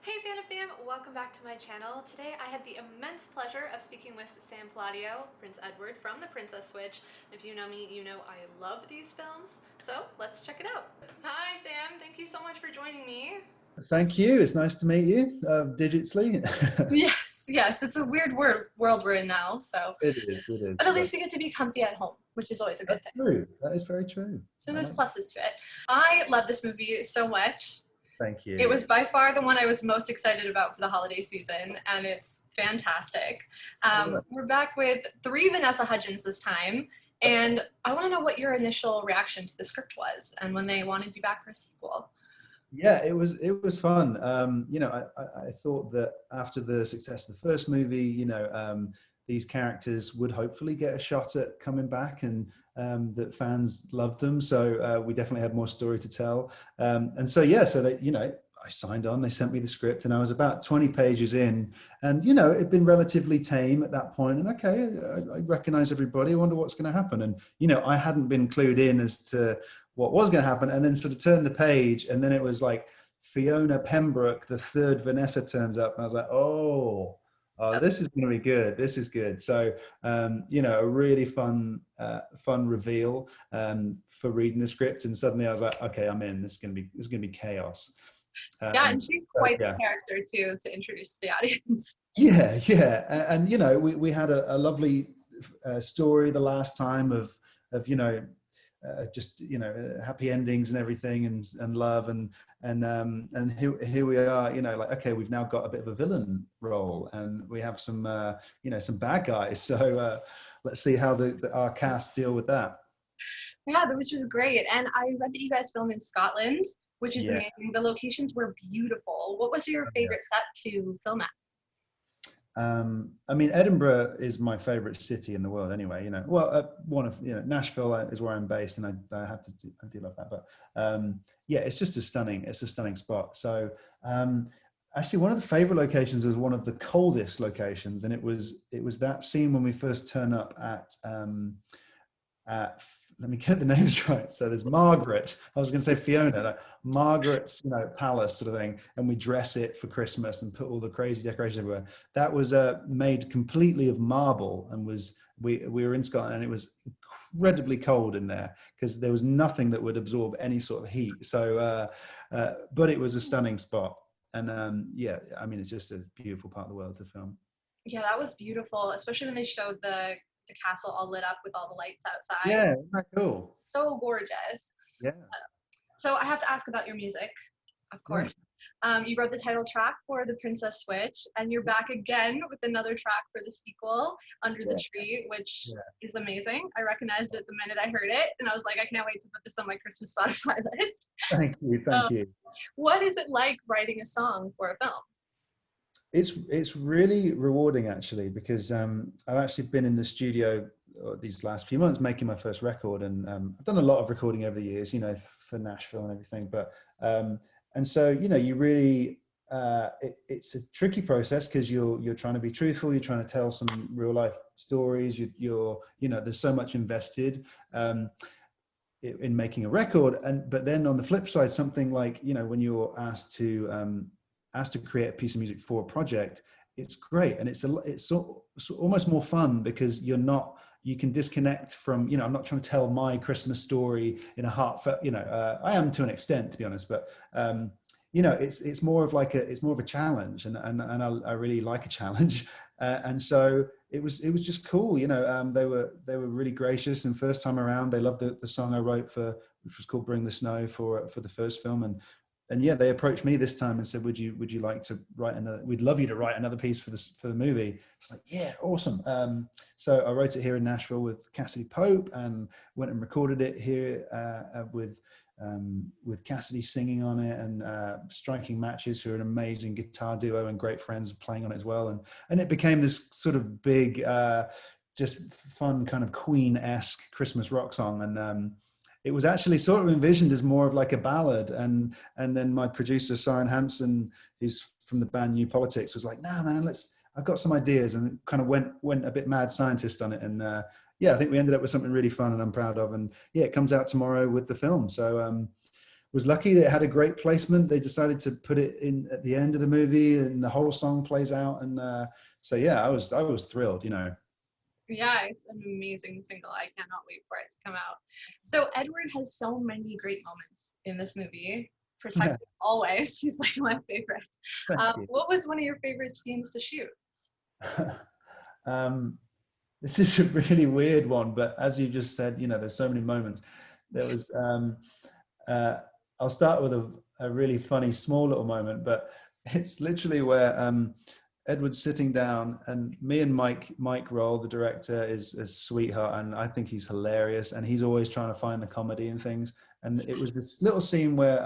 Hey Fiona fam, welcome back to my channel. Today I have the immense pleasure of speaking with Sam Palladio, Prince Edward from The Princess Switch. If you know me, you know I love these films, so let's check it out. Hi Sam, thank you so much for joining me. Thank you. It's nice to meet you digitally. Yes, it's a weird world we're in now. So, It is. It is. but at least we get to be comfy at home, which is always a good That's thing. true. That is very true. So I there's like that. pluses to it. I love this movie so much. Thank It you. was by far the one I was most excited about for the holiday season, and it's fantastic. We're back with three Vanessa Hudgens this time, and I want to know what your initial reaction to the script was, and when they wanted you back for a sequel. Yeah, it was fun. I thought that after the success of the first movie, these characters would hopefully get a shot at coming back, and that fans loved them. So we definitely had more story to tell. So they, I signed on. They sent me the script, and I was about 20 pages in, and it'd been relatively tame at that point. And okay, I recognize everybody. I wonder what's going to happen. And I hadn't been clued in as to what was going to happen, and then sort of turned the page, and then it was like Fiona Pembroke, the third Vanessa, turns up, and I was like, oh, this is going to be good. This is good. So, a really fun reveal for reading the script, and suddenly I was like, okay, I'm in. This is going to be chaos. Yeah, and she's quite Yeah. the character too to introduce the audience. Yeah, and we had a lovely story the last time of just happy endings and everything, and love, and here we are, like, okay, we've now got a bit of a villain role, and we have some some bad guys, so let's see how our cast deal with that. Yeah, which was great. And I read that you guys filmed in Scotland, which is Yeah. amazing. The locations were beautiful. What was your favorite set to film at? I mean, Edinburgh is my favorite city in the world anyway, one of, Nashville is where I'm based, and I do love that, but yeah, it's just a stunning spot. So actually one of the favorite locations was one of the coldest locations, and it was that scene when we first turn up at let me get the names right. So there's Margaret. I was going to say Fiona. Like Margaret's, palace sort of thing, and we dress it for Christmas and put all the crazy decorations everywhere. That was made completely of marble, and we were in Scotland, and it was incredibly cold in there because there was nothing that would absorb any sort of heat. So, but it was a stunning spot, and yeah, I mean, it's just a beautiful part of the world to film. Yeah, that was beautiful, especially when they showed the castle all lit up with all the lights outside. Yeah, isn't that cool? So gorgeous. Yeah. So I have to ask about your music, of course. You wrote the title track for The Princess Switch, and you're back again with another track for the sequel, Under the Tree, which is amazing. I recognized it the minute I heard it, and I was like, I can't wait to put this on my Christmas Spotify list. Thank you. What is it like writing a song for a film? It's really rewarding, actually, because I've actually been in the studio these last few months making my first record, and I've done a lot of recording over the years, for Nashville and everything. But and so you really it's a tricky process because you're trying to be truthful, you're trying to tell some real life stories. You're there's so much invested in making a record, but then on the flip side, something like when you're asked to create a piece of music for a project, it's great, and it's almost more fun because you can disconnect from, I'm not trying to tell my Christmas story in a heartfelt, I am to an extent, to be honest, but it's more of a challenge, and I really like a challenge, and so it was just cool. They were really gracious, and first time around they loved the song I wrote which was called Bring the Snow for the first film, and yeah, they approached me this time and said, would you like to write we'd love you to write another piece for the movie. It's like, yeah, awesome. So I wrote it here in Nashville with Cassidy Pope, and went and recorded it here with Cassidy singing on it, and Striking Matches, who are an amazing guitar duo and great friends, playing on it as well. And it became this sort of big, just fun kind of Queen-esque Christmas rock song. And it was actually sort of envisioned as more of like a ballad, and then my producer Søren Hansen, who's from the band New Politics, was like, "Nah, man, I've got some ideas," and kind of went a bit mad scientist on it, and yeah, I think we ended up with something really fun and I'm proud of, and yeah, it comes out tomorrow with the film. So was lucky that it had a great placement. They decided to put it in at the end of the movie, and the whole song plays out. And so yeah, I was thrilled. Yeah, it's an amazing single. I cannot wait for it to come out. So Edward has so many great moments in this movie. Protected always. She's like my favorite. What was one of your favorite scenes to shoot? This is a really weird one, but as you just said, there's so many moments. There was, I'll start with a really funny small little moment, but it's literally where Edward's sitting down, and me and Mike Roll, the director, is a sweetheart, and I think he's hilarious, and he's always trying to find the comedy in things. And it was this little scene where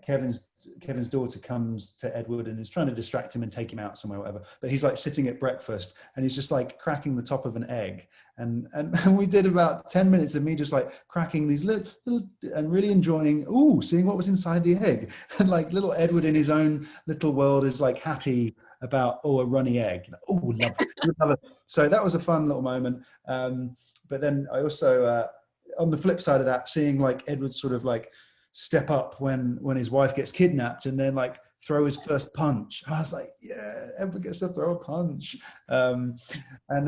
Kevin's daughter comes to Edward and is trying to distract him and take him out somewhere, or whatever. But he's like sitting at breakfast, and he's just like cracking the top of an egg. And we did about 10 minutes of me just like cracking these little and really enjoying, seeing what was inside the egg. And like little Edward in his own little world is like happy about, a runny egg. Love it. So that was a fun little moment. But then I also, on the flip side of that, seeing like Edward sort of like step up when his wife gets kidnapped, and then like throw his first punch. I was like, yeah, Edward gets to throw a punch. And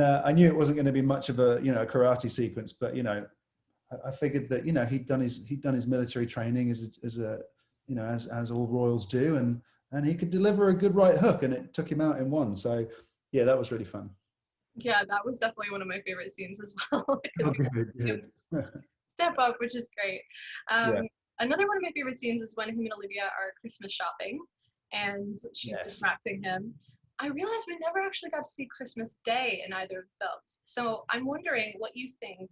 I knew it wasn't going to be much of a karate sequence, but I figured that he'd done his military training as all royals do, and he could deliver a good right hook, and it took him out in one. So yeah, that was really fun. Yeah, that was definitely one of my favorite scenes as well. Good. Step up, which is great. Another one of my favorite scenes is when him and Olivia are Christmas shopping, and she's distracting him. I realized we never actually got to see Christmas Day in either of the films. So I'm wondering what you think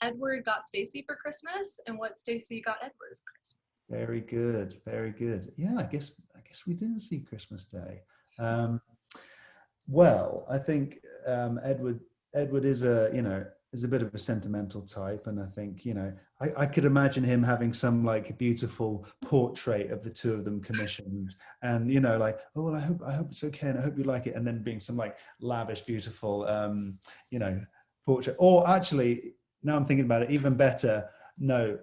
Edward got Stacy for Christmas and what Stacy got Edward for Christmas. Very good, very good. Yeah, I guess we didn't see Christmas Day. Well, I think Edward is is a bit of a sentimental type, and I think I could imagine him having some like beautiful portrait of the two of them commissioned, and I hope it's okay, and I hope you like it, and then being some like lavish, beautiful portrait. Or actually, now I'm thinking about it, even better. No,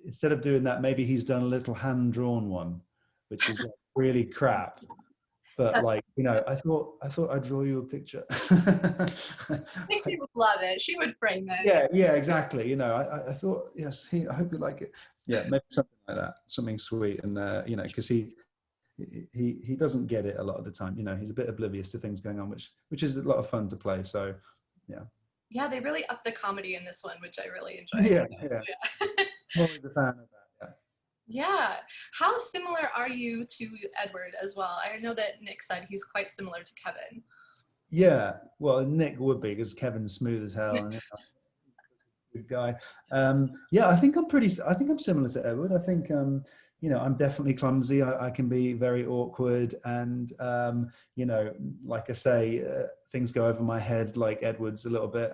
instead of doing that, maybe he's done a little hand-drawn one, which is like really crap. But like, I thought I'd draw you a picture. I think she would love it. She would frame it. Yeah, exactly. I thought, yes, I hope you like it. Yeah, maybe something like that, something sweet, and because he doesn't get it a lot of the time. He's a bit oblivious to things going on, which is a lot of fun to play. So, yeah. Yeah, they really upped the comedy in this one, which I really enjoyed. Yeah. Always a fan of that. Yeah. How similar are you to Edward as well? I know that Nick said he's quite similar to Kevin. Yeah, well, Nick would be, because Kevin's smooth as hell and good guy. I think I'm similar to Edward. I think I'm definitely clumsy. I can be very awkward, and like I say, things go over my head like Edward's a little bit.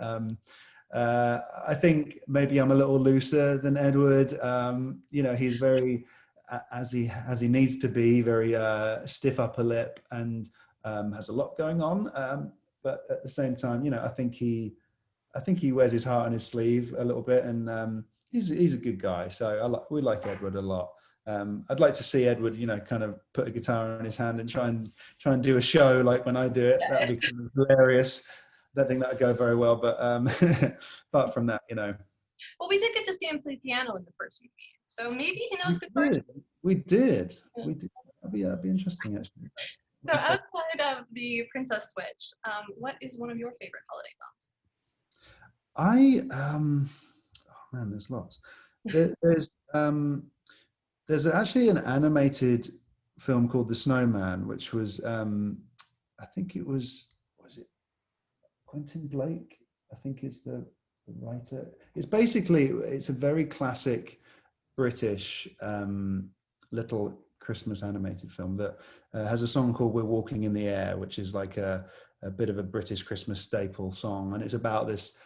I think maybe I'm a little looser than Edward. He's very, as he needs to be, very stiff upper lip, and has a lot going on. But at the same time, I think he wears his heart on his sleeve a little bit, and he's a good guy. So we like Edward a lot. I'd like to see Edward, kind of put a guitar in his hand and try and do a show like when I do it. That would be kind of hilarious. I don't think that would go very well, but apart from that, Well, we did get to see him play piano in the first movie, so maybe he knows guitar. We did. That'd be interesting, actually. So outside of the Princess Switch, what is one of your favorite holiday films? There's lots. There's actually an animated film called The Snowman, which was I think it was it Quentin Blake? I think is the writer. It's a very classic British little Christmas animated film that has a song called "We're Walking in the Air," which is like a bit of a British Christmas staple song, and it's about this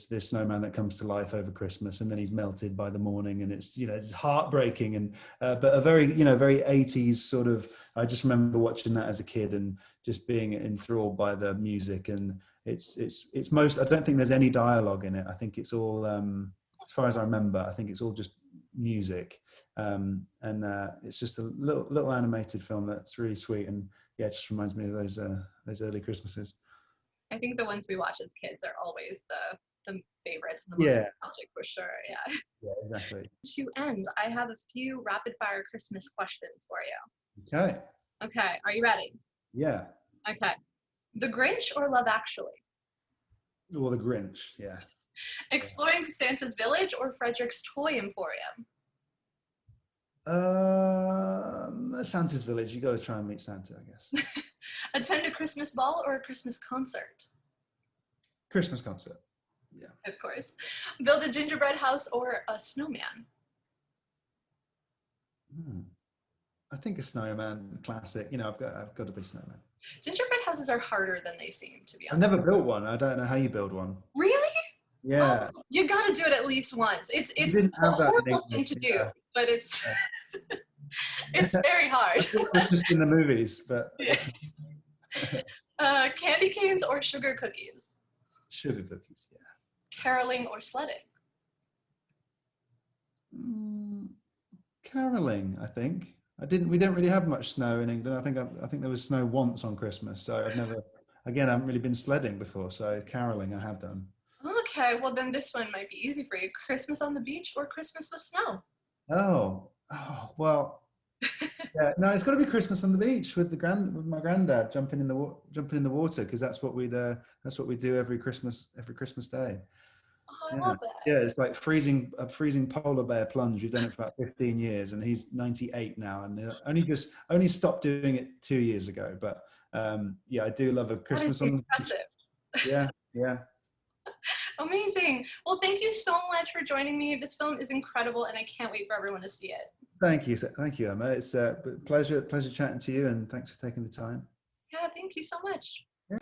this snowman that comes to life over Christmas, and then he's melted by the morning, and it's it's heartbreaking, and but a very very 80s sort of. I just remember watching that as a kid and just being enthralled by the music, and it's most. I don't think there's any dialogue in it. I think it's all, as far as I remember, I think it's all just music, and it's just a little animated film that's really sweet, and yeah, it just reminds me of those early Christmases. I think the ones we watch as kids are always the favorites and the most Yeah. nostalgic for sure. Yeah. Yeah, exactly. To end, I have a few rapid fire Christmas questions for you. Okay. Okay, are you ready? Yeah. Okay. The Grinch or Love Actually? Or The Grinch. Yeah. Exploring Santa's Village or Frederick's Toy Emporium? Santa's Village. You got to try and meet Santa, I guess. Attend a Christmas ball or a Christmas concert? Christmas concert. Yeah. Of course. Build a gingerbread house or a snowman? I think a snowman, classic. You know, I've got to be snowman. Gingerbread houses are harder than they seem, to be I've honest. never built one. I don't know how you build one. Really? Yeah. Oh, you got to do it at least once. It's didn't a have that in horrible thing England, to do, yeah. but it's it's very hard. Just in the movies, but Yeah. Candy canes or sugar cookies? sugar cookies. Yeah. Caroling or sledding? Caroling, I think. We didn't really have much snow in England. I think there was snow once on Christmas, so I haven't really been sledding before. So caroling, I have done. Okay, well then this one might be easy for you. Christmas on the beach or Christmas with snow? Oh, well, yeah. No, it's got to be Christmas on the beach with my granddad jumping in the water, because that's what we do every Christmas Day. Oh, I love that. Yeah, it's like a freezing polar bear plunge. We've done it for about 15 years, and he's 98 now, and only stopped doing it 2 years ago. But yeah, I do love a Christmas on the beach. Impressive. Yeah. Amazing. Well, thank you so much for joining me. This film is incredible, and I can't wait for everyone to see it. Thank you, Emma. It's a pleasure chatting to you, and thanks for taking the time. Yeah, thank you so much. Yeah.